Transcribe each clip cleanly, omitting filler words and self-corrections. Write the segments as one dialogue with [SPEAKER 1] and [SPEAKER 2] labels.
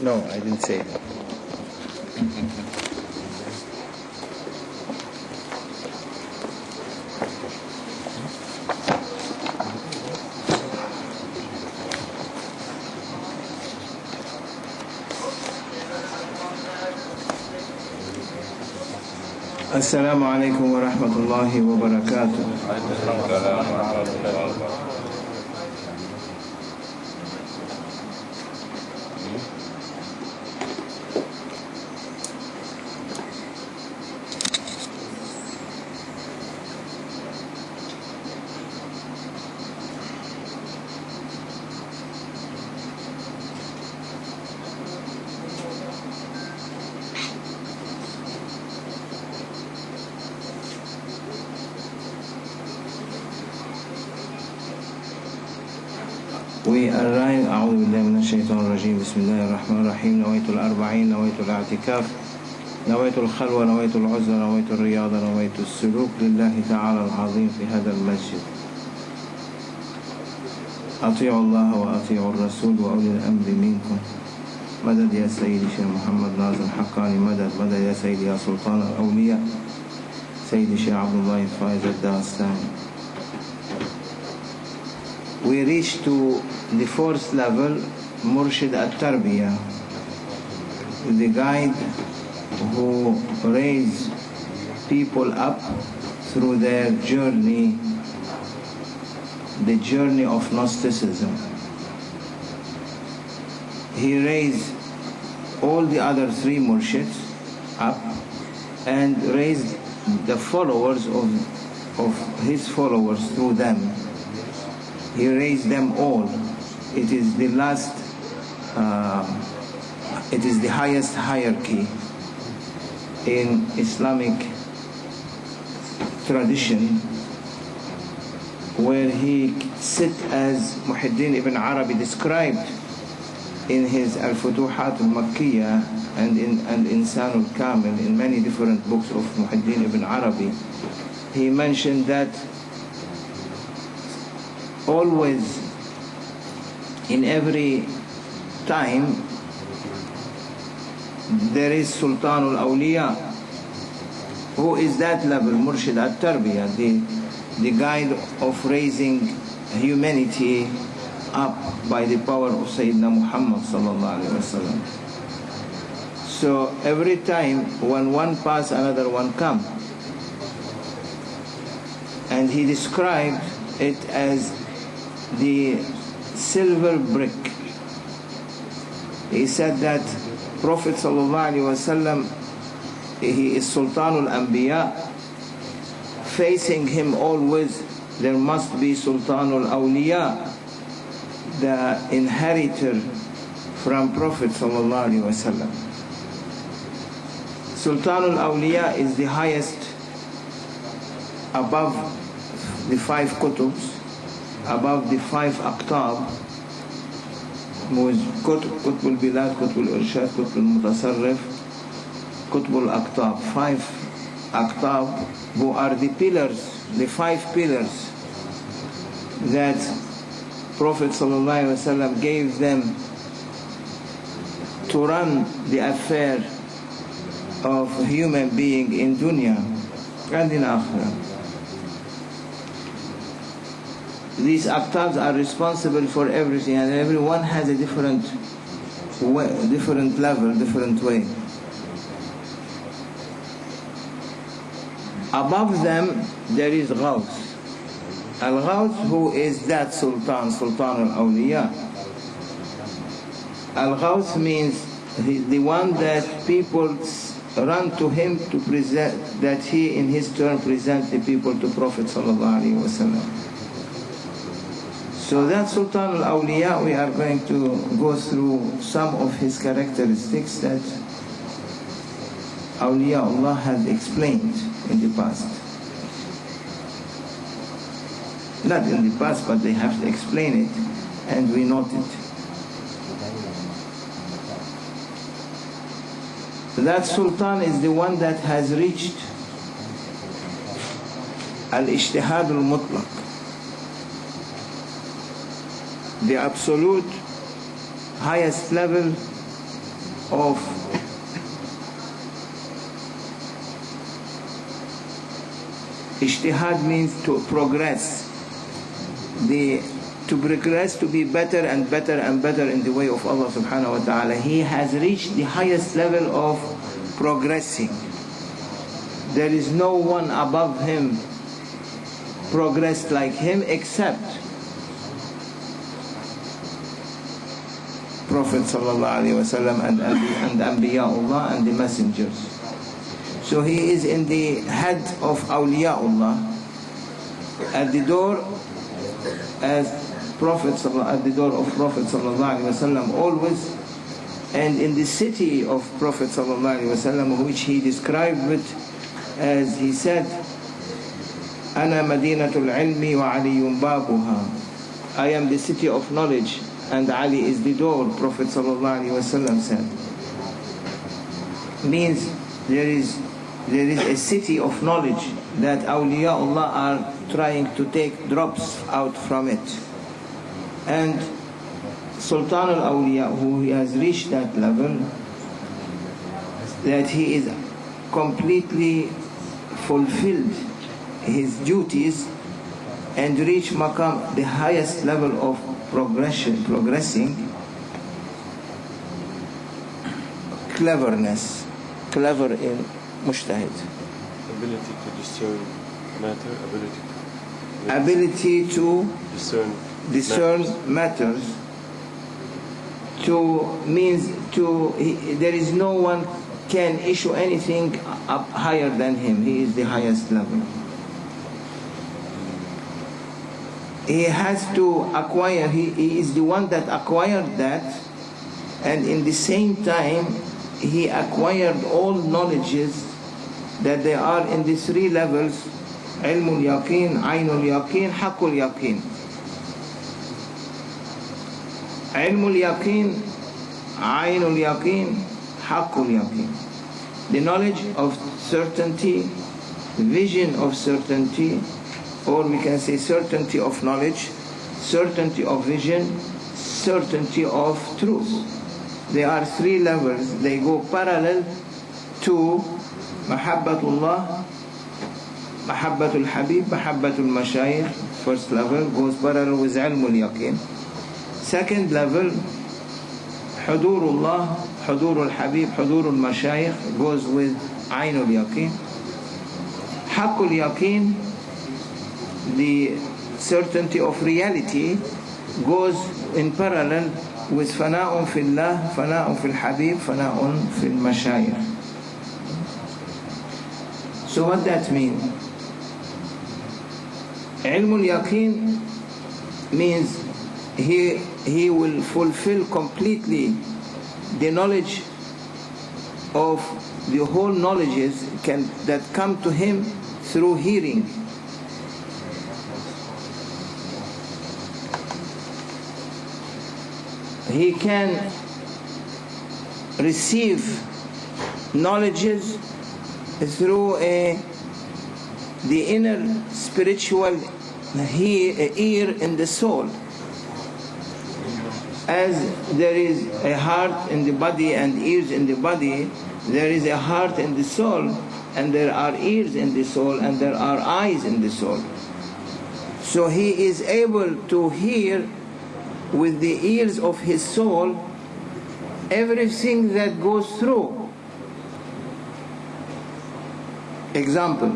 [SPEAKER 1] No, I didn't say that. Assalamu alaikum wa rahmatullahi wa barakatuh. We arrive أعوذ بالله من الشيطان الرجيم بسم الله الرحمن الرحيم نويت الأربعين نويت الاعتكاف نويت الخلوة نويت العزلة نويت الرياضة نويت السلوك لله تعالى العظيم في هذا المسجد أطيعوا الله وأطيعوا الرسول وأولي الأمر منكم مدد يا سيدي شيخ محمد ناظر حقاني مدد مدد يا سيدي يا سلطان الأولياء سيدي شيخ عبد الله الفائز الداستاني. We reach to the fourth level, Murshid al-Tarbiyah, the guide who raise people up through their journey, the journey of Gnosticism. He raised all the other three Murshids up and raised the followers of his followers through them. He raised them all. It is the last, it is the highest hierarchy in Islamic tradition, where he sit as Muhyiddin ibn Arabi described in his Al-Futuhat al-Makkiyah and in Insan al-Kamil, in many different books of Muhyiddin ibn Arabi. He mentioned that always, in every time, there is Sultan al-Awliya. Who is that level? Murshid al-Tarbiyah, the guide of raising humanity up by the power of Sayyidina Muhammad sallallahu alaihi wasallam. So every time when one pass, another one come. And he described it as the silver brick. He said that Prophet ﷺ, he is Sultan al-Anbiya. Facing him always there must be Sultan al-Awliya, the inheritor from Prophet ﷺ. Sultan al-Awliya is the highest above the five kutubs, above the five aqtab, Qutb al-Bilad, Qutb al-Irshad, Qutb al-Mutasarrif, Qutb al-Aqtab, five aqtab who are the pillars, the five pillars that Prophet ﷺ gave them to run the affair of human being in dunya and in akhirah. These aqtabs are responsible for everything, and everyone has a different way, different level, different way. Above them there is Ghaus. Al-Ghaus, who is that Sultan al-Awliya. Al-Ghaus means the one that people run to him to present, that he in his turn present the people to Prophet sallallahu alaihi wasallam. So that Sultan al-Awliya, we are going to go through some of his characteristics that Awliya Allah has explained in the past. Not in the past, but they have to explain it, and we note it. That Sultan is the one that has reached al-Ijtihad al-Mutlaq, the absolute highest level of ijtihad means to progress, to progress, to be better and better and better in the way of Allah subhanahu wa ta'ala. He has reached the highest level of progressing. There is no one above him progressed like him except Prophet sallallahu alaihi wasallam and Anbiya'ullah and the messengers. So he is in the head of Awliya'ullah, at the door as Prophet at the door of Prophet sallallahu alaihi wasallam always, and in the city of Prophet sallallahu alaihi wasallam, which he described with, as he said, "Ana Madinatul Ilmi wa Aliyun Babuha." I am the city of knowledge and Ali is the door. Prophet sallallahu alaihi wasallam said. Means there is a city of knowledge that awliyaullah are trying to take drops out from it. And Sultan al-Awliya, who has reached that level, that he is completely fulfilled his duties and reach maqam, the highest level of progressing, cleverness, clever in mujtahid.
[SPEAKER 2] Ability to discern matter,
[SPEAKER 1] ability to discern matters. To means to, there is no one can issue anything up higher than him. He is the highest level. He has to acquire, he is the one that acquired that, and in the same time he acquired all knowledges that they are in the three levels: ilmul yaqeen, aynul yaqeen, haqqul yaqeen. Ilmul yaqeen, aynul yaqeen, haqqul yaqeen. The knowledge of certainty, vision of certainty, or we can say certainty of knowledge, certainty of vision, certainty of truth. There are three levels. They go parallel to Mahabbatullah, Mahabbatul Habib, Mahabbatul Mashayikh. First level goes parallel with Ilmul Yaqeen. Second level, Hudurullah, Hudurul Habib, Hudurul Mashayikh goes with Aynul Yaqeen. Haqqul Yaqeen, the certainty of reality, goes in parallel with Fana'un fillah, Fana'un fil Habib, Fana'un fil Mashayikh. So what that means? Ilmul Yaqeen means he will fulfill completely the knowledge of the whole knowledges that come to him through hearing. He can receive knowledges through the inner spiritual ear in the soul. As there is a heart in the body and ears in the body, there is a heart in the soul, and there are ears in the soul, and there are eyes in the soul. So he is able to hear with the ears of his soul everything that goes through. Example: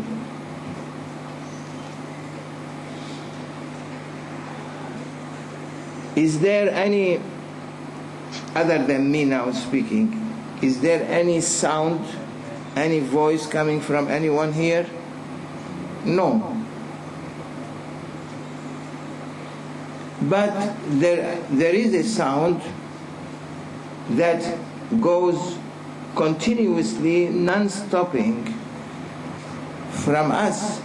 [SPEAKER 1] is there any, other than me now speaking, is there any sound, any voice coming from anyone here? No. But there is a sound that goes continuously, non-stopping from us.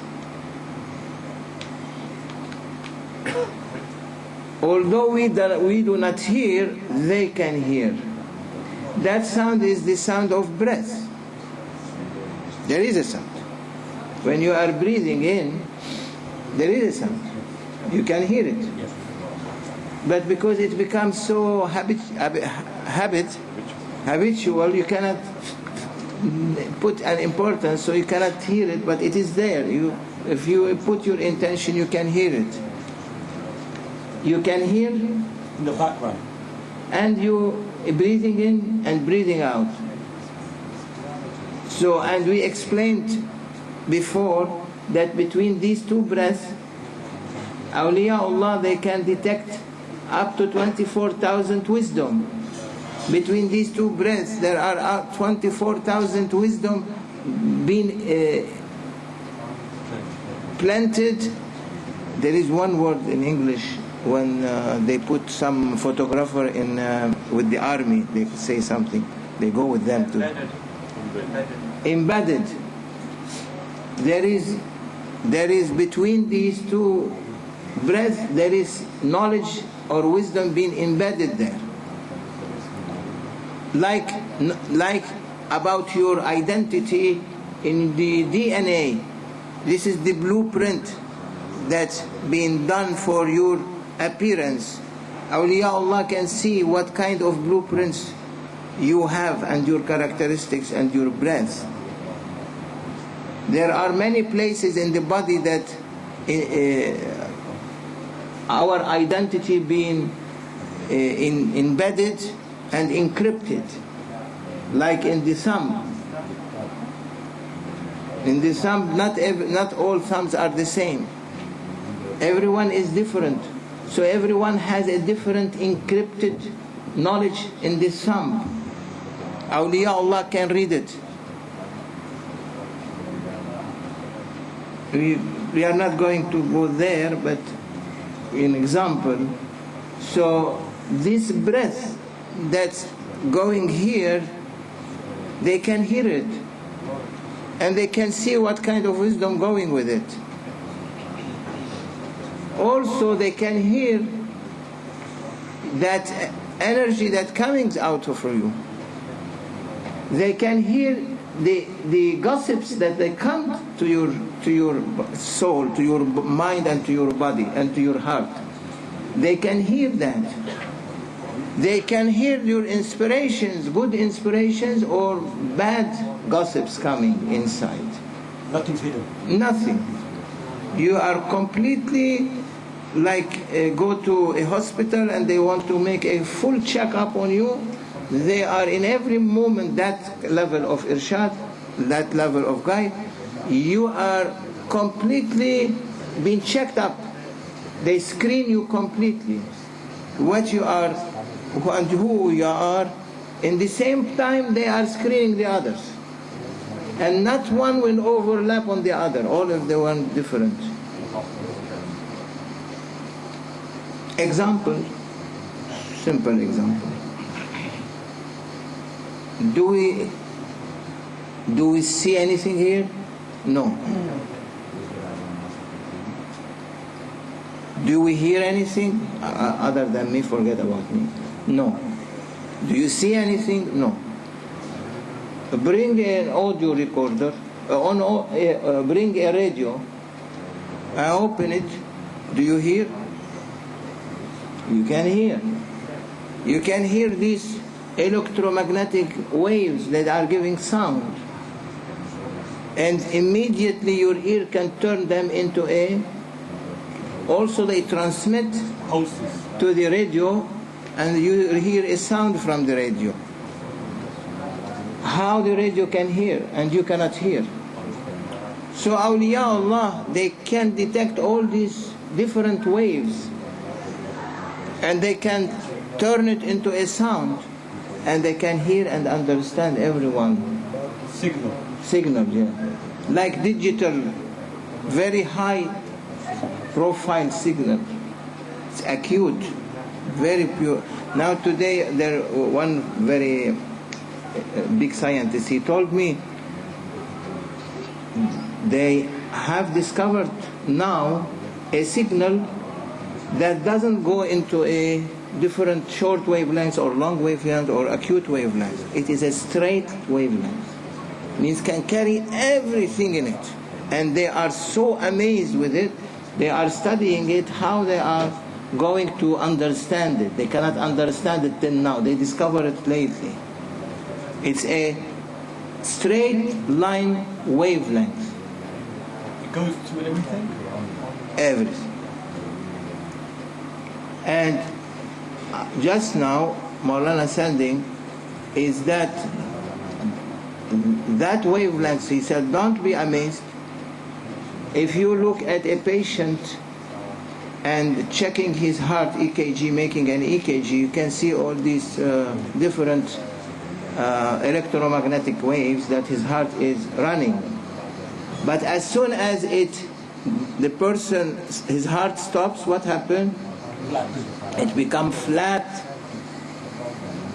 [SPEAKER 1] Although we do not hear, they can hear. That sound is the sound of breath. There is a sound. When you are breathing in, there is a sound. You can hear it. But because it becomes so habit, habitual, you cannot put an importance, so you cannot hear it, but it is there. If you put your intention, you can hear it. You can hear
[SPEAKER 3] In the background.
[SPEAKER 1] and you breathing in and breathing out. So, and we explained before that between these two breaths, awliyaullah, they can detect up to 24,000 wisdom. Between these two breaths, there are 24,000 wisdom being planted. There is one word in English when they put some photographer in with the army, they say something. They go with them to embedded. There is between these two breaths, there is knowledge or wisdom being embedded there. Like about your identity in the DNA. This is the blueprint that's being done for your appearance. Awliyaullah can see what kind of blueprints you have and your characteristics and your breath. There are many places in the body that our identity being embedded and encrypted, like in the thumb. In the thumb, not all thumbs are the same. Everyone is different. So everyone has a different encrypted knowledge in the thumb. Awliyaullah can read it. We are not going to go there, but an example. So this breath that's going here, they can hear it. And they can see what kind of wisdom going with it. Also, they can hear that energy that comes out of you. They can hear the gossips that they come to your soul, to your mind, and to your body, and to your heart. They can hear that. They can hear your inspirations, good inspirations or bad gossips coming inside.
[SPEAKER 3] Nothing's hidden.
[SPEAKER 1] Nothing. You are completely like go to a hospital and they want to make a full checkup on you. They are in every moment that level of irshad, that level of guide. You are completely being checked up. They screen you completely. What you are and who you are. In the same time, they are screening the others. And not one will overlap on the other. All of them are different. Example, simple example. Do we see anything here? No. Do we hear anything other than me? Forget about me. No. Do you see anything? No. Bring an audio recorder, bring a radio, I open it. Do you hear? You can hear. You can hear these electromagnetic waves that are giving sound. And immediately your ear can turn them into a... Also they transmit to the radio and you hear a sound from the radio. How the radio can hear and you cannot hear. So awliyaullah, they can detect all these different waves and they can turn it into a sound and they can hear and understand everyone. Signal, yeah. Like digital, very high profile signal. It's acute, very pure. Now today, there one very big scientist, he told me they have discovered now a signal that doesn't go into a different short wavelengths or long wavelengths or acute wavelengths. It is a straight wavelength. Means can carry everything in it. And they are so amazed with it, they are studying it, how they are going to understand it. They cannot understand it till now. They discovered it lately. It's a straight line wavelength.
[SPEAKER 3] It goes to everything?
[SPEAKER 1] Everything. And just now, Maulana sending is that wavelength, he said, don't be amazed if you look at a patient and checking his heart EKG, making an EKG, you can see all these different electromagnetic waves that his heart is running. But as soon as the person, his heart stops, what happens? It becomes flat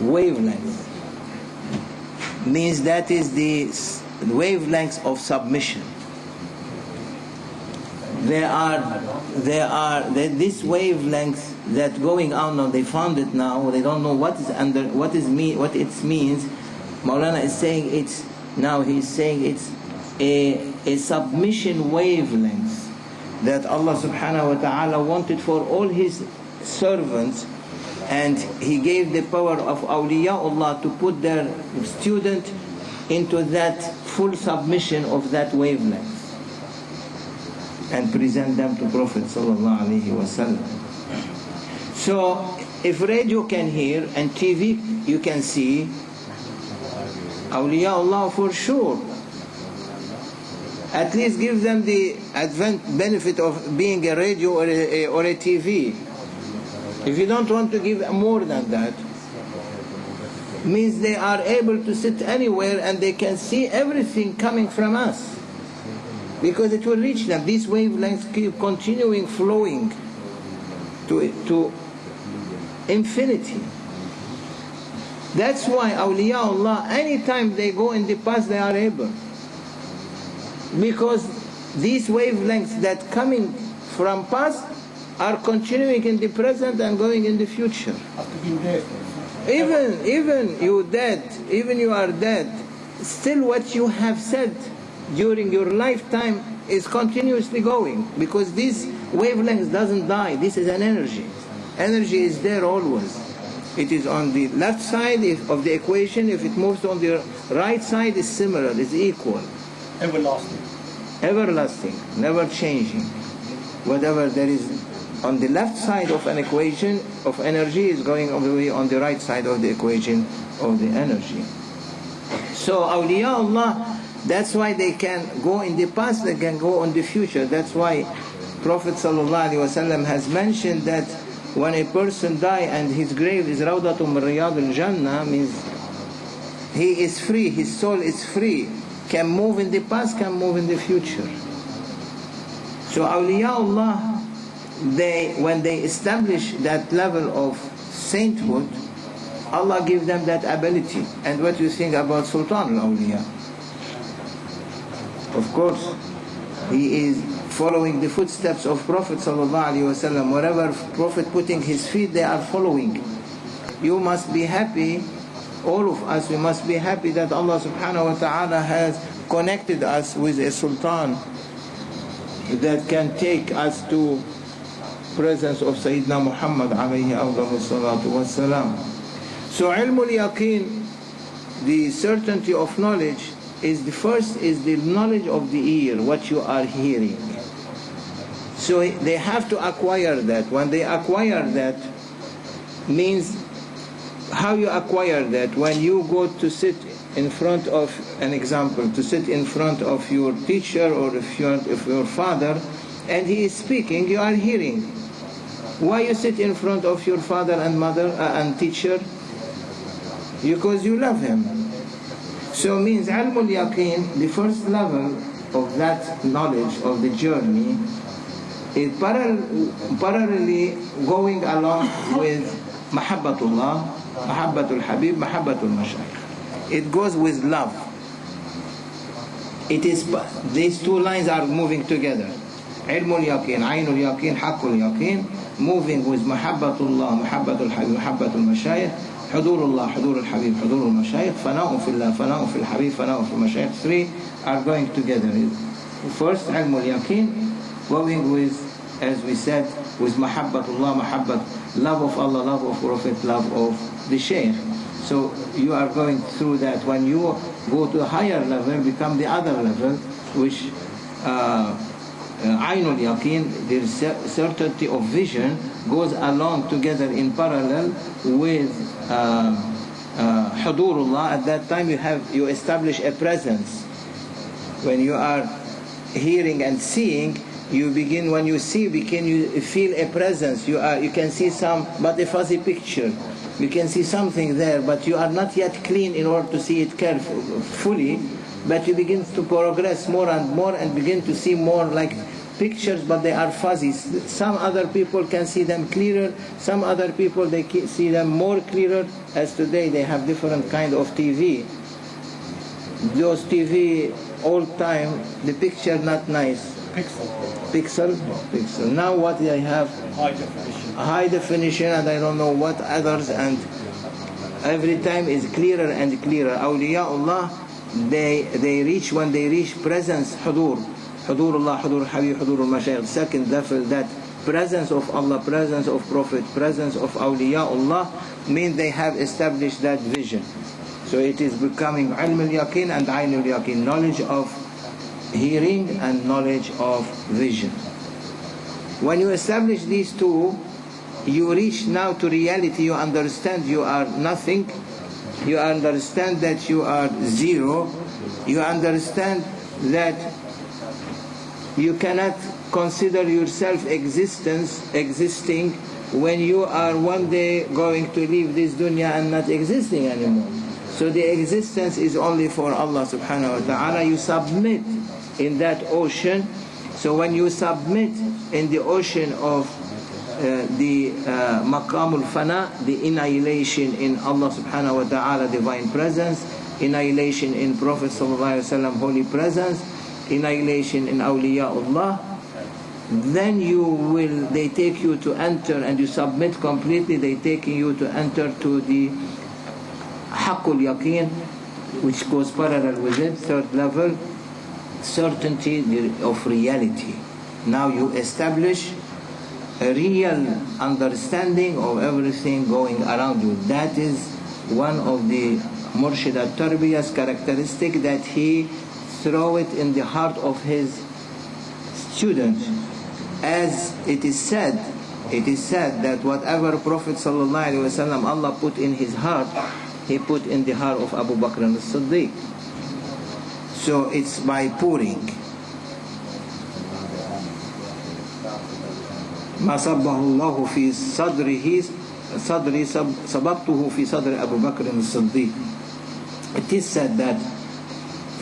[SPEAKER 1] wavelength. Means that is the wavelengths of submission. This wavelength that going on now, they found it now, they don't know what it means. Maulana is saying he's saying it's a submission wavelength that Allah subhanahu wa ta'ala wanted for all his servants, and he gave the power of awliyaullah to put their student into that full submission of that wavelength and present them to Prophet sallallahu alaihi wasallam. So if radio can hear and TV you can see, awliyaullah for sure. At least give them the benefit of being a radio or a TV. If you don't want to give more than that, means they are able to sit anywhere and they can see everything coming from us, because it will reach them. These wavelengths keep continuing flowing to infinity. That's why awliyaullah, anytime they go in the past, they are able. Because these wavelengths that coming from past are continuing in the present and going in the future.
[SPEAKER 3] After being dead.
[SPEAKER 1] Even you are dead, still what you have said during your lifetime is continuously going, because this wavelength doesn't die. This is an energy. Energy is there always. It is on the left side of the equation. If it moves on the right side, it's similar, it's equal.
[SPEAKER 3] Everlasting.
[SPEAKER 1] Everlasting, never changing. Whatever there is on the left side of an equation of energy is going away on the right side of the equation of the energy. So awliyaullah, that's why they can go in the past, they can go in the future. That's why Prophet ﷺ has mentioned that when a person dies and his grave is Rawdatun min Riyad al-Jannah, means he is free, his soul is free, can move in the past, can move in the future. So awliyaullah, when they establish that level of sainthood, Allah gives them that ability. And what you think about Sultan al-Awliya? Of course, he is following the footsteps of Prophet ﷺ. Wherever Prophet putting his feet, they are following. You must be happy, all of us, we must be happy that Allah subhanahu wa ta'ala has connected us with a sultan that can take us to presence of Sayyidina Muhammad alayhi afdalu salatu wassalam. So ilmul yaqeen, the certainty of knowledge, is the first is the knowledge of the ear, what you are hearing. So they have to acquire that. When they acquire that, means how you acquire that? When you go to sit in front of an example, to sit in front of your teacher or if your father, and he is speaking, you are hearing. Why you sit in front of your father and mother and teacher? Because you love him. So means ilmul yaqeen, the first level of that knowledge of the journey, is parallelly going along with mahabbatullah, mahabbatul habib, mahabbatul mashayikh. It goes with love. It is, these two lines are moving together. Ilmul yaqeen, aynul yaqeen, haqqul yaqeen, moving with mahabbatullah, mahabbatul habib, mahabbatul mashayikh, hudurullah, hudurul habib, hudurul mashayikh, fana'un fillah, fana'un fil habib, fana'un fil mashayikh. Three are going together. First, ilmul yaqeen, going with, as we said, with mahabbatullah, mahabbat, love of Allah, love of Prophet, love of the Shaykh. So you are going through that. When you go to a higher level, become the other level, which Ainul Yaqeen, the certainty of vision, goes along together in parallel with Hudurullah. At that time you establish a presence. When you are hearing and seeing, you begin, when you see, you feel a presence. You can see some, but a fuzzy picture. You can see something there, but you are not yet clean in order to see it fully. But you begin to progress more and more and begin to see more like pictures, but they are fuzzy. Some other people can see them clearer. Some other people, they see them more clearer. As today they have different kind of TV. Those TV old time, the picture not nice. Pixel. Now what they have? High definition, and I don't know what others, and every time is clearer and clearer. Awliyaullah, they reach, when they reach presence, Hudurullah, Hudur Habib, Hudurul Mashayikh, second level, that presence of Allah, presence of Prophet, presence of Awliyaullah, mean they have established that vision. So it is becoming Ilm al-Yaqeen and Ayn al-Yaqeen, knowledge of hearing and knowledge of vision. When you establish these two, you reach now to reality. You understand you are nothing. You understand that you are zero. You understand that you cannot consider yourself existing when you are one day going to leave this dunya and not existing anymore. So the existence is only for Allah subhanahu wa ta'ala. You submit in that ocean. So when you submit in the ocean of the maqamul fana, the annihilation in Allah subhanahu wa ta'ala divine presence, annihilation in Prophet sallallahu alaihi wasallam holy presence, annihilation in awliyaullah, then they take you to enter, and you submit completely, they taking you to enter to the haqqul yaqeen, which goes parallel with it, third level, certainty of reality. Now you establish a real understanding of everything going around you. That is one of the Murshid al-Tarbiyah's characteristic, that he throw it in the heart of his students. As it is said that whatever Prophet sallallahu alaihi wasallam Allah put in his heart, he put in the heart of Abu Bakr as-Siddiq. So it's by pouring. ما صبه الله في صدره صدري صببته في صدر أبو بكر الصديق. It is said that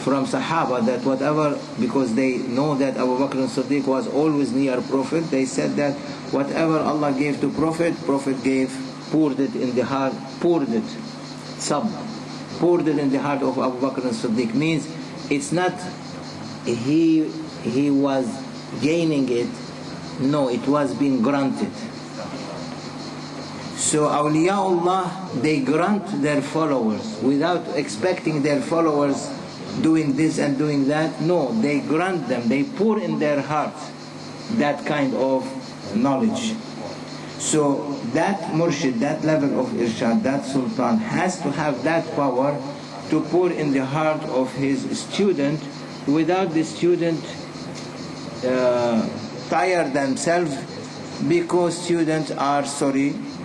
[SPEAKER 1] from Sahaba that whatever, because they know that Abu Bakr as-Siddiq was always near Prophet, they said that whatever Allah gave to Prophet poured it in the heart in the heart of Abu Bakr as-Siddiq. Means it's not he was gaining it, no, it was being granted. So awliyaullah, they grant their followers without expecting their followers doing this and doing that. No, they grant them, they pour in their hearts that kind of knowledge. So that murshid, that level of irshad, that sultan has to have that power to pour in the heart of his student, without the student tire themselves, because students are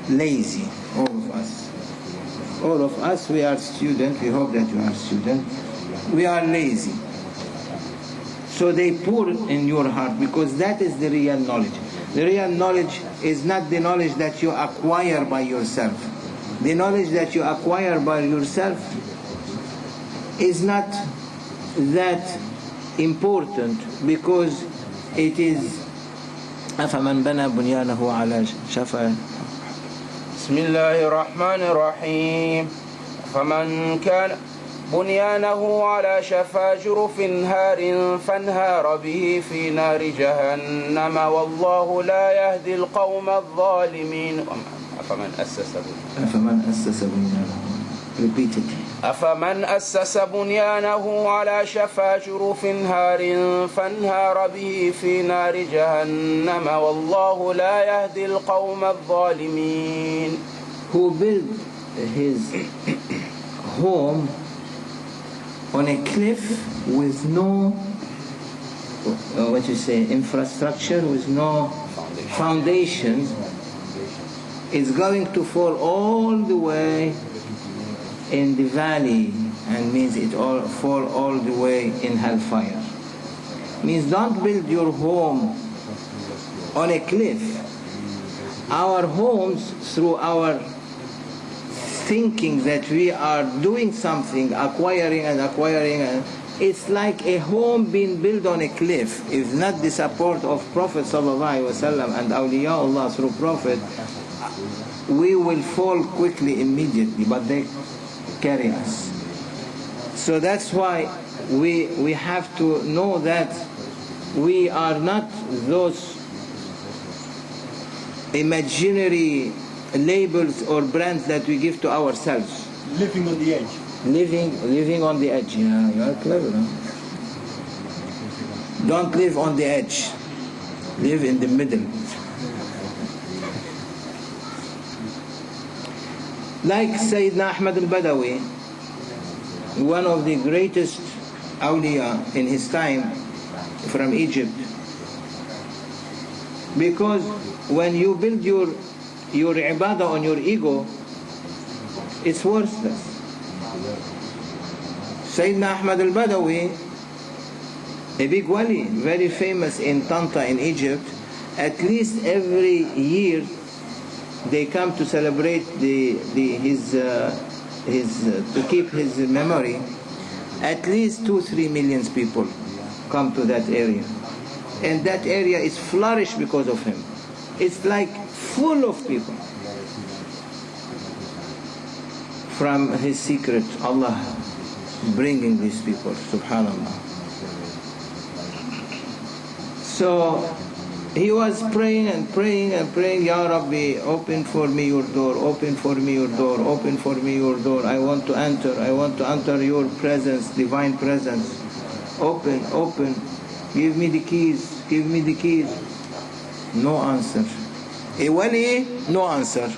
[SPEAKER 1] lazy. All of us, we are students. We hope that you are students. We are lazy. So they pour in your heart, because that is the real knowledge. The real knowledge is not the knowledge that you acquire by yourself. The knowledge that you acquire by yourself is not that important, because it is أفمن بنى بنيانه على شفا.
[SPEAKER 4] بسم الله الرحمن الرحيم. فمن كان بنيانه على شفا جرف هار فانهار به في نار جهنم والله لا يهدي القوم الظالمين. أفمن أسس بنيانه Repeat it. أفمن أسس بنيانه على شفا جرف هار فانهار به في نار جهنم والله لا يهدي القوم الظالمين.
[SPEAKER 1] Who built his home on a cliff with no, infrastructure, with no foundation, is going to fall all the way in the valley, and means it all fall all the way in hellfire. Means don't build your home on a cliff. Our homes, through our thinking that we are doing something, acquiring, it's like a home being built on a cliff. If not the support of Prophet ﷺ and awliyaullah through Prophet, we will fall quickly, immediately, but they carry us. So that's why we have to know that we are not those imaginary labels or brands that we give to ourselves.
[SPEAKER 3] Living on the edge.
[SPEAKER 1] Living on the edge. Yeah, you are clever, huh? Don't live on the edge. Live in the middle. Like Sayyidina Ahmad al-Badawi, one of the greatest awliya in his time from Egypt. Because when you build your ibadah on your ego, it's worthless. Sayyidina Ahmad al-Badawi, a big wali, very famous in Tanta in Egypt, at least every year they come to celebrate his to keep his memory. At least 2-3 million people come to that area, and that area is flourished because of him. It's like full of people. From his secret, Allah bringing these people, subhanallah. So he was praying and praying and praying, Ya Rabbi, open for me your door, open for me your door, open for me your door. I want to enter your presence, divine presence. Open, give me the keys, give me the keys. No answer. A wali, no answer.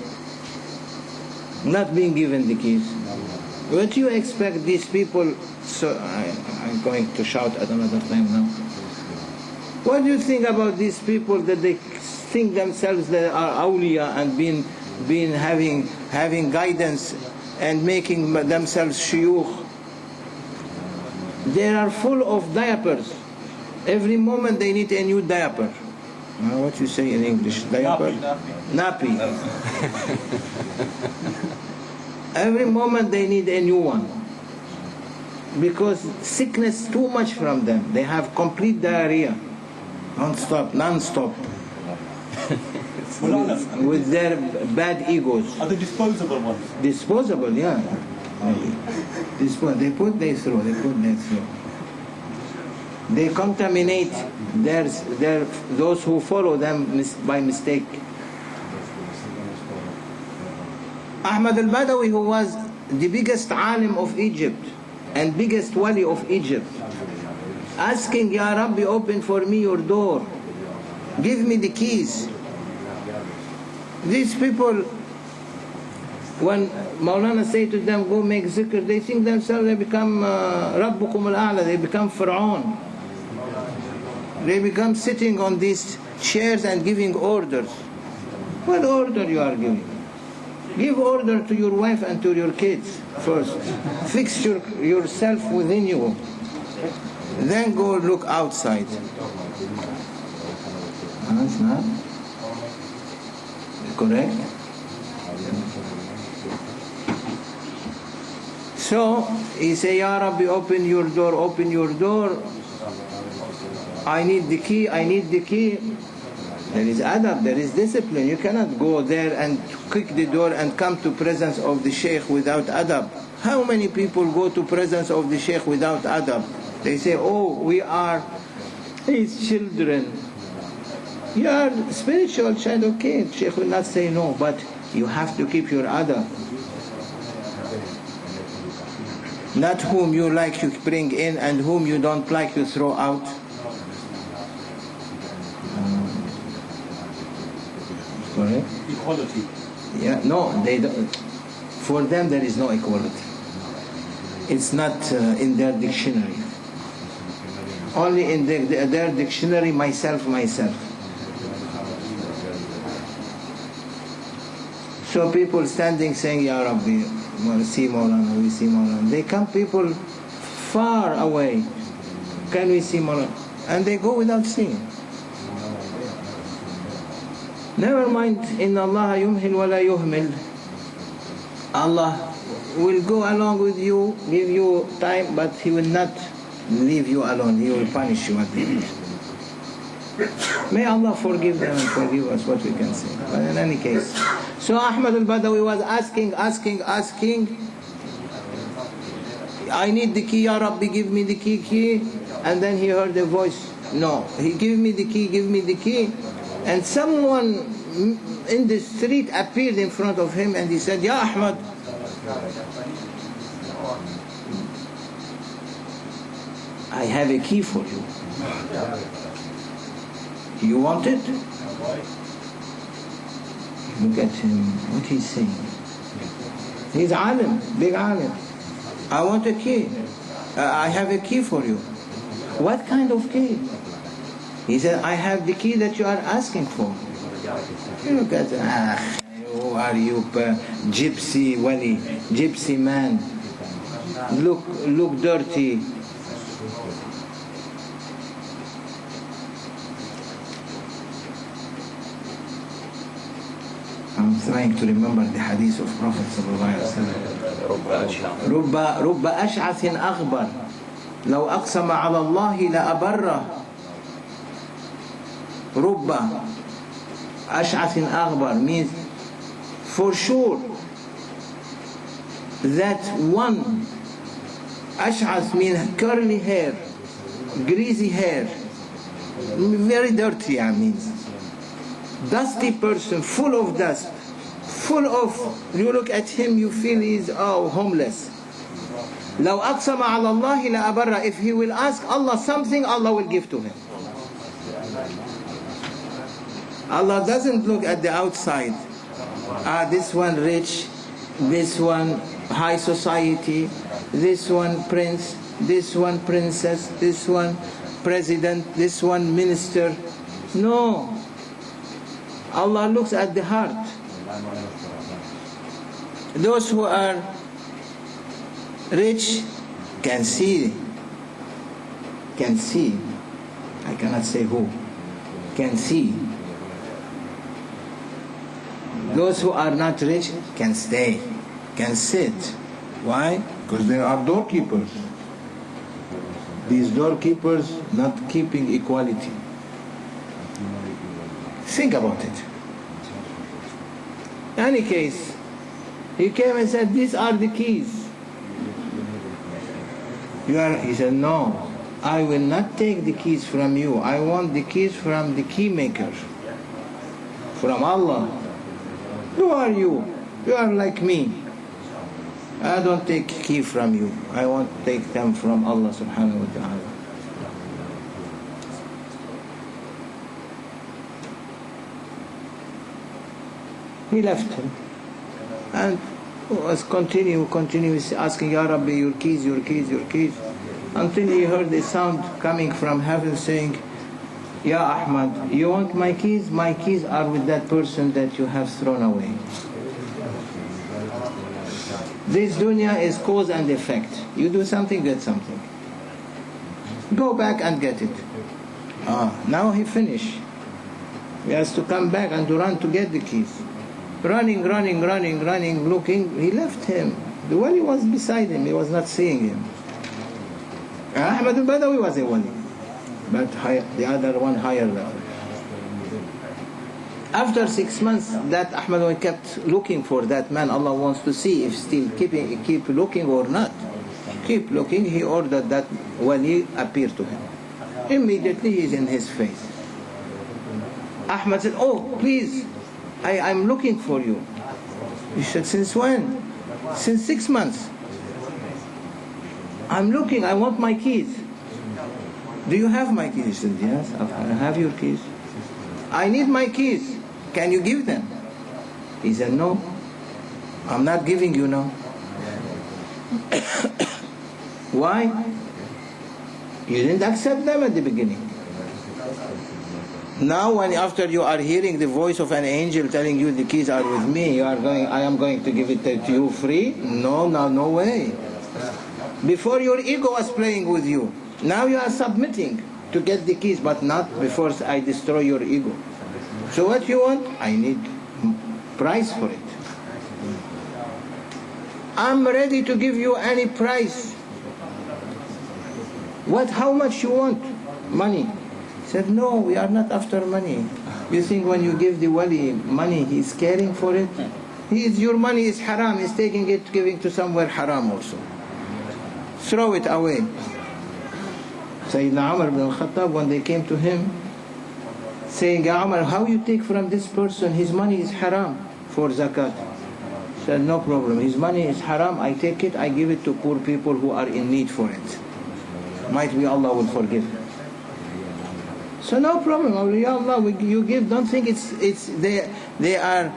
[SPEAKER 1] Not being given the keys. What do you expect these people? So I'm going to shout at another time now. What do you think about these people that they think themselves that are awliya and been having guidance and making themselves shuyukh? They are full of diapers. Every moment they need a new diaper. What you say in English? Diaper? Nappy. Every moment they need a new one. Because sickness too much from them. They have complete diarrhea. Non-stop. with their bad egos.
[SPEAKER 3] Are the disposable ones?
[SPEAKER 1] Disposable, yeah. They put, they throw. They contaminate those who follow them by mistake. Ahmad al-Badawi, who was the biggest alim of Egypt and biggest wali of Egypt, asking, Ya Rabbi, open for me your door, give me the keys. These people, when Maulana say to them, go make zikr, they think themselves they become Rabbukum al-A'la, they become Fir'aun. They become sitting on these chairs and giving orders. What order you are giving? Give order to your wife and to your kids first. Fix yourself within you. Then go look outside. That's not correct. So he say, Ya Rabbi, open your door, open your door. I need the key. There is adab, there is discipline. You cannot go there and kick the door and come to presence of the sheikh without adab. How many people go to presence of the sheikh without adab? They say, oh, we are his children. You are spiritual child, okay, sheikh will not say no, but you have to keep your adab. Not whom you like you bring in and whom you don't like you throw out. Correct?
[SPEAKER 3] Equality.
[SPEAKER 1] Yeah, no, they don't. For them there is no equality. It's not in their dictionary. Only in their dictionary, myself. So people standing saying, Ya Rabbi, we see Maulana. They come people far away. Can we see Maulana? And they go without seeing. Never mind, Inna Allah yumhil wa la yuhmil. Allah will go along with you, give you time, but He will not leave you alone. He will punish you at the end. May Allah forgive them and forgive us, what we can say. But in any case, so Ahmad al-Badawi was asking, I need the key, Ya Rabbi, give me the key. And then he heard a voice, no, he give me the key. And someone in the street appeared in front of him and he said, Ya Ahmad, I have a key for you. You want it? Look at him, what he's saying. He's alim, big alim. I want a key. I have a key for you. What kind of key? He said, I have the key that you are asking for. Look at, who are you, gypsy wali, gypsy man. Look dirty. I'm trying to remember the hadith of Prophet sallallahu alaihi wasallam. رب أشعث أغبر لو أقسم على الله لأبره. رب أشعث أغبر means for sure that one. أشعث means curly hair, greasy hair, very dirty, means dusty person, full of dust, you look at him, you feel he's homeless. لو أقسم على الله لأبره. If he will ask Allah something, Allah will give to him. Allah doesn't look at the outside. This one rich, this one high society, this one prince, this one princess, this one president, this one minister. No. Allah looks at the heart. Those who are rich can see. I cannot say who. Can see. Those who are not rich can stay, can sit. Why? Because they are doorkeepers. These doorkeepers not keeping equality. Think about it. In any case, he came and said, these are the keys. He said, no, I will not take the keys from you. I want the keys from the key maker, from Allah. Who are you? You are like me. I don't take key from you. I want to take them from Allah subhanahu wa ta'ala. He left him and was continuously asking, Ya Rabbi, your keys, until he heard a sound coming from heaven saying, Ya Ahmad, you want my keys? My keys are with that person that you have thrown away. This dunya is cause and effect. You do something, get something. Go back and get it. Now he finished. He has to come back and to run to get the keys. Running, looking, he left him. The wali was beside him, he was not seeing him. Ahmad al-Badawi was a wali, but the other one higher level. After 6 months, that Ahmad kept looking for that man. Allah wants to see if still keep looking or not. Keep looking, he ordered that wali appear to him. Immediately he is in his face. Ahmad said, oh, please, I'm looking for you. He said, since when? Since 6 months. I'm looking, I want my keys. Do you have my keys? He said, yes, I have your keys. I need my keys. Can you give them? He said, no, I'm not giving you now. Why? You didn't accept them at the beginning. Now when after you are hearing the voice of an angel telling you the keys are with me, I am going to give it to you free? No, no way. Before your ego was playing with you. Now you are submitting to get the keys, but not before I destroy your ego. So what you want? I need price for it. I'm ready to give you any price. How much you want? Money. He said, no, we are not after money. You think when you give the wali money, he's caring for it? Your money is haram. He's taking it, giving to somewhere haram also. Throw it away. Sayyidina Umar ibn al-Khattab, when they came to him, saying, Ya Umar, how you take from this person? His money is haram for zakat. He said, no problem. His money is haram. I take it. I give it to poor people who are in need for it. Might be Allah will forgive. So no problem. Ya Allah, you give. Don't think they are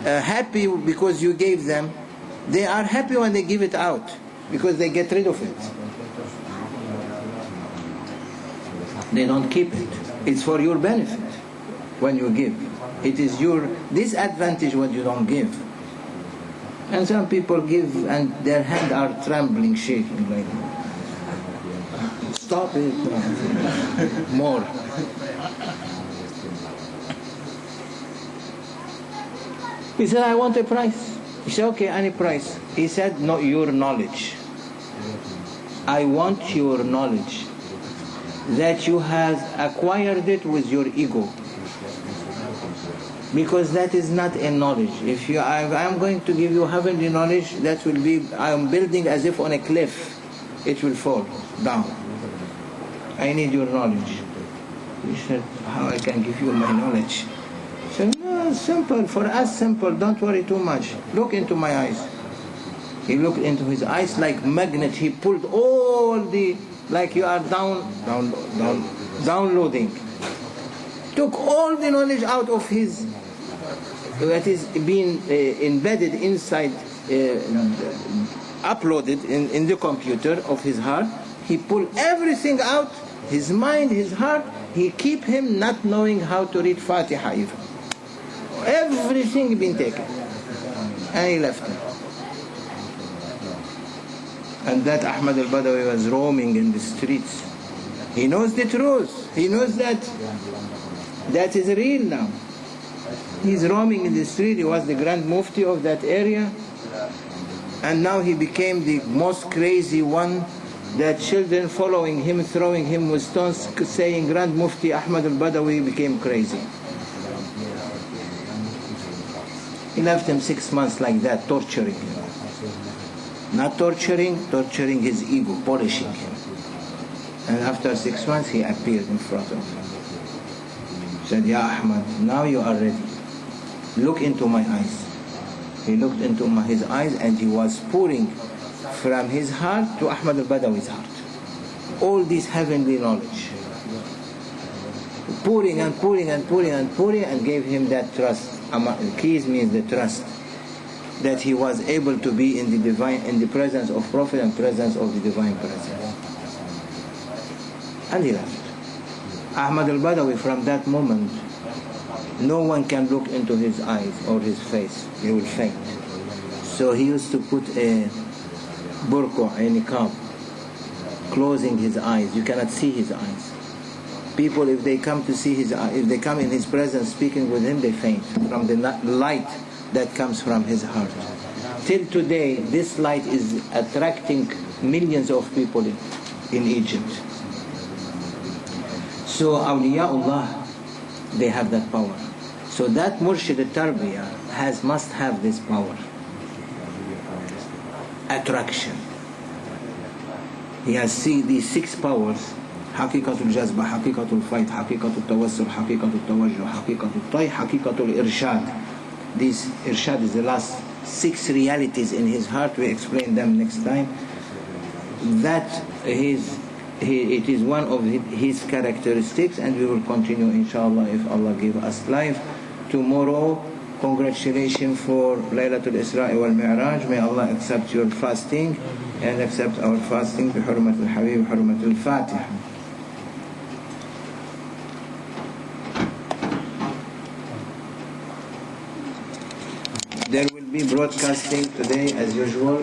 [SPEAKER 1] happy because you gave them. They are happy when they give it out because they get rid of it. They don't keep it. It's for your benefit when you give. It is your disadvantage when you don't give. And some people give and their hands are trembling, shaking like, stop it. More. He said, I want a price. He said, okay, any price. He said, no, your knowledge. I want your knowledge. That you have acquired it with your ego. Because that is not a knowledge. If I'm going to give you heavenly knowledge, that will be, I'm building as if on a cliff. It will fall down. I need your knowledge. He said, how I can give you my knowledge? He said, no, simple. For us, simple. Don't worry too much. Look into my eyes. He looked into his eyes like magnet. He pulled all the, like you are downloading. Took all the knowledge out of his, that is being embedded inside, uploaded in the computer of his heart. He pulled everything out, his mind, his heart. He keep him not knowing how to read Fatiha even. Everything been taken. And he left him. And that Ahmad al-Badawi was roaming in the streets. He knows the truth. He knows that is real now. He's roaming in the street. He was the Grand Mufti of that area. And now he became the most crazy one, that children following him, throwing him with stones, saying Grand Mufti Ahmad al-Badawi became crazy. He left him 6 months like that, torturing him. Not torturing his ego, polishing him. And after 6 months he appeared in front of him. Said, Ya Ahmad, now you are ready. Look into my eyes. He looked into his eyes and he was pouring from his heart to Ahmad al-Badawi's heart all this heavenly knowledge. Pouring and pouring and pouring and pouring, and gave him that trust. Keys means the trust. That he was able to be in the divine, in the presence of Prophet and presence of the divine presence. And he left. Ahmad al-Badawi, from that moment, no one can look into his eyes or his face. He will faint. So he used to put a burqa, a niqab, closing his eyes. You cannot see his eyes. People, if they come to see his eyes, if they come in his presence speaking with him, they faint from the light that comes from his heart. Till today, this light is attracting millions of people in Egypt. So awliyaullah, they have that power. So that murshid al-tarbiyah must have this power. Attraction. He has these 6 powers. Haqiqatul jazba, haqiqatul fight, haqiqatul tawassul, haqiqatul tawajjuh, haqiqatul tay, haqiqatul irshad. This irshad is the last 6 realities in his heart. We explain them next time. That it is one of his characteristics, and we will continue inshallah if Allah give us life. Tomorrow, congratulations for Laylatul Isra wal Mi'raj. May Allah accept your fasting. and accept our fasting بحرمة الحبيب حرمة الفاتحة. There will be broadcasting today as usual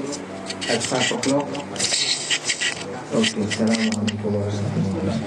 [SPEAKER 1] at 5 o'clock. Okay, Assalamu alaikum wa rahmatullahi.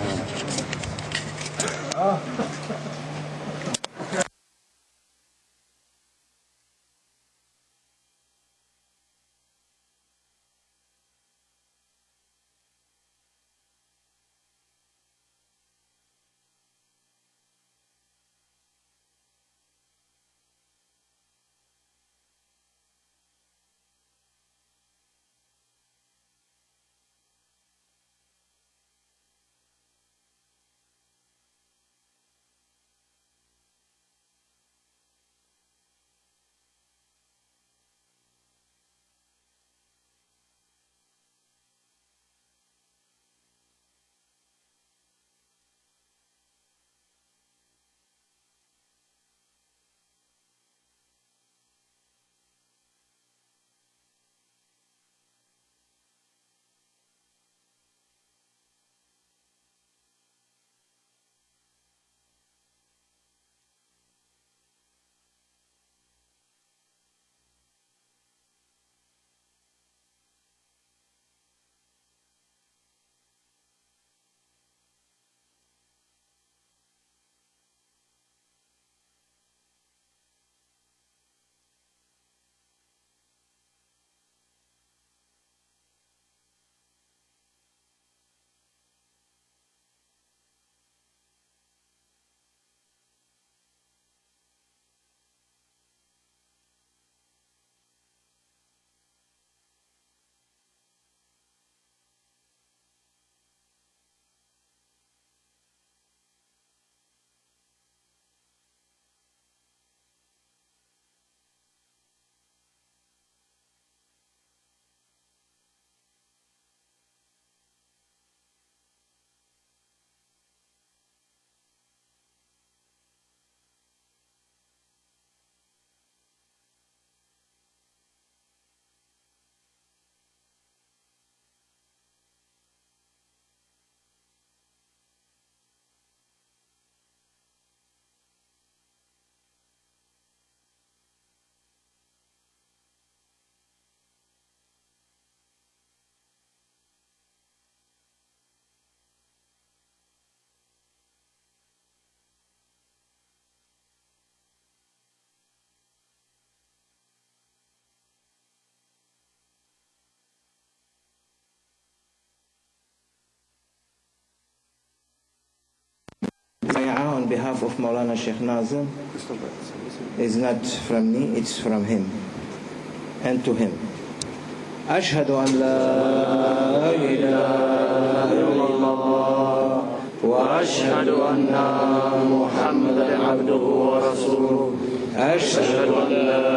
[SPEAKER 1] On behalf of Maulana Sheikh Nazim is not from me, it's from him and to him. أشهد أن لا إله إلا الله وأشهد أن محمدا عبده ورسوله. أشهد أن لا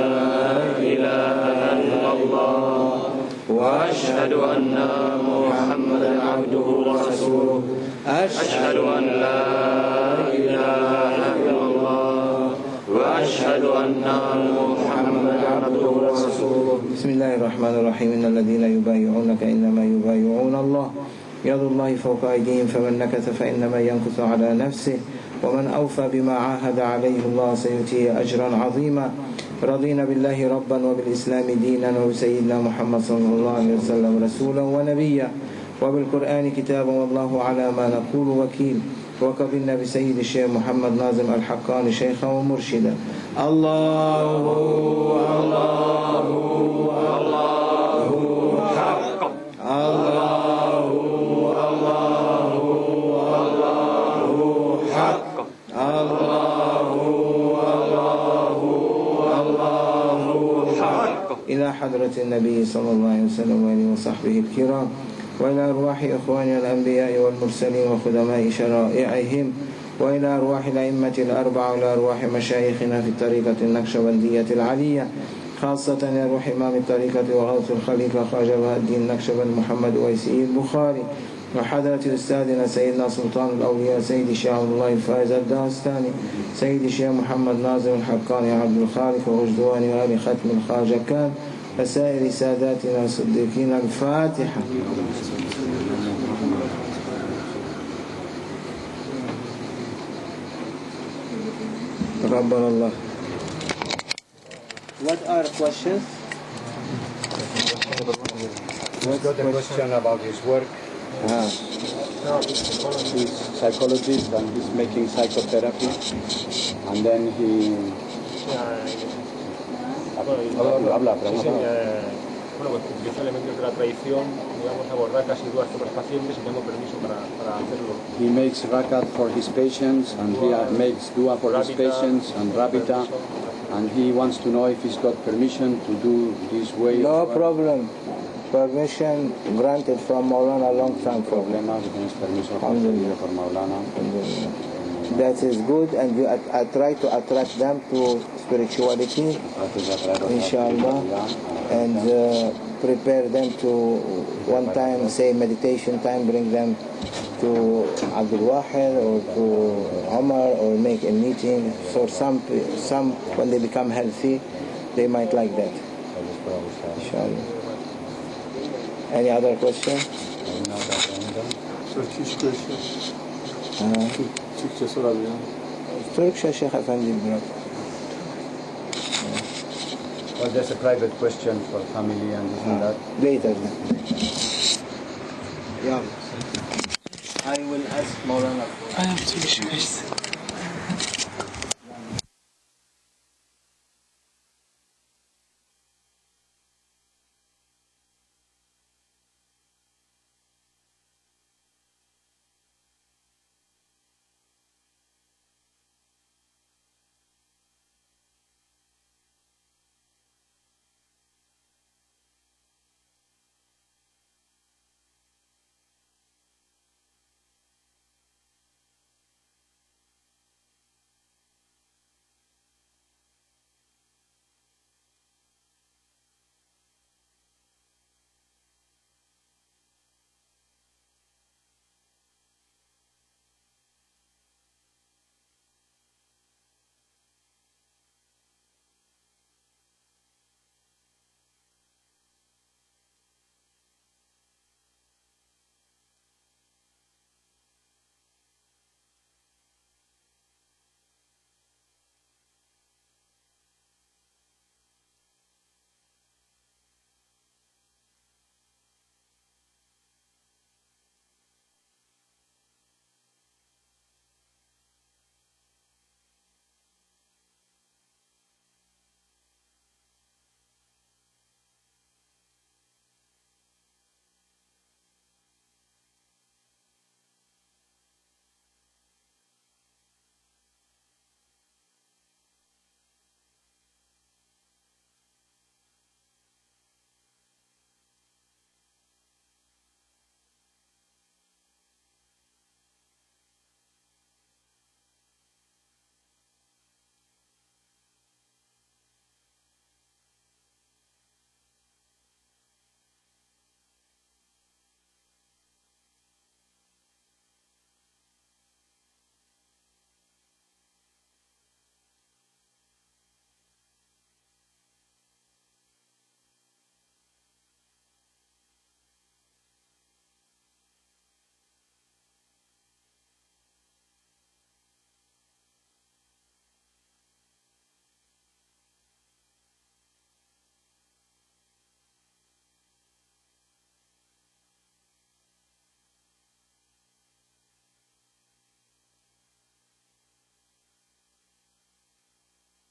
[SPEAKER 1] إله إلا الله وأشهد أن محمدا عبده ورسوله. أشهد أن لا إله إلا الله وأشهد أن محمدا عبده ورسوله. بسم الله الرحمن الرحيم. إن الذين يبايعونك إنما يبايعون الله يد الله فوق أيديهم فمن نكث فإنما ينكث على نفسه ومن أوفى بما عاهد عليه الله سيؤتيه أجرا عظيما. رضينا بالله ربا وبالإسلام دينا وبسيدنا محمد صلى الله عليه وسلم رسولا ونبيا وبالقرآن كتابا والله على ما نقول وكيل. وقبلنا بسيد الشيخ محمد ناظم الحقاني شيخا ومرشدا. الله الله الله حق. الله الله الله حق. الله الله الله حق. إلى حضرة النبي صلى الله عليه وسلم وآله وصحبه الكرام وإلى أرواح إخواننا الأنبياء والمرسلين وخدماء شرائعهم وإلى أرواح الأئمة الأربعة وإلى أرواح مشايخنا في الطريقة النقشبندية العلية خاصة إلى أرواح إمام الطريقة وغوث الخليفة خواجة بهاء الدين النقشبند محمد ويسي البخاري وحضرة أستاذنا سيدنا سلطان الأولياء سيد الشيخ عبد الله الفائز الداستاني سيد الشيخ محمد ناظم الحقاني عبد الخالق وغجدواني وآل ختم الخواجة كان وسائر ساداتنا الصديقين. الفاتحة. تقبل الله. What are questions?
[SPEAKER 5] He's got a question about his work. He's psychologist and he's making psychotherapy. And then he... Habla, pero no.
[SPEAKER 2] Bueno, pues utiliza elementos de la tradición, digamos, abordar casi dudas sobre los pacientes y tengo permiso para hacerlo.
[SPEAKER 5] He makes rakat for his patients and he makes dua for his patients and rabita, and he wants to know if he's got permission to do this way.
[SPEAKER 1] No problem. Permission granted from Maulana a long time ago.
[SPEAKER 5] Problemas, tienes permiso por Maulana.
[SPEAKER 1] That is good, and I try to attract them to spirituality, inshallah, and prepare them to one time, say meditation time, bring them to Abdul Wahid or to Omar, or make a meeting. For some when they become healthy, they might like that, inshallah. Any other question?
[SPEAKER 2] Türkçe sorabilirim.
[SPEAKER 1] Türkçe Sheikh Efendi biraz.
[SPEAKER 5] Well, there's a private question for family and this and that.
[SPEAKER 1] Later. Yeah. I will ask Maulana.
[SPEAKER 6] I have to be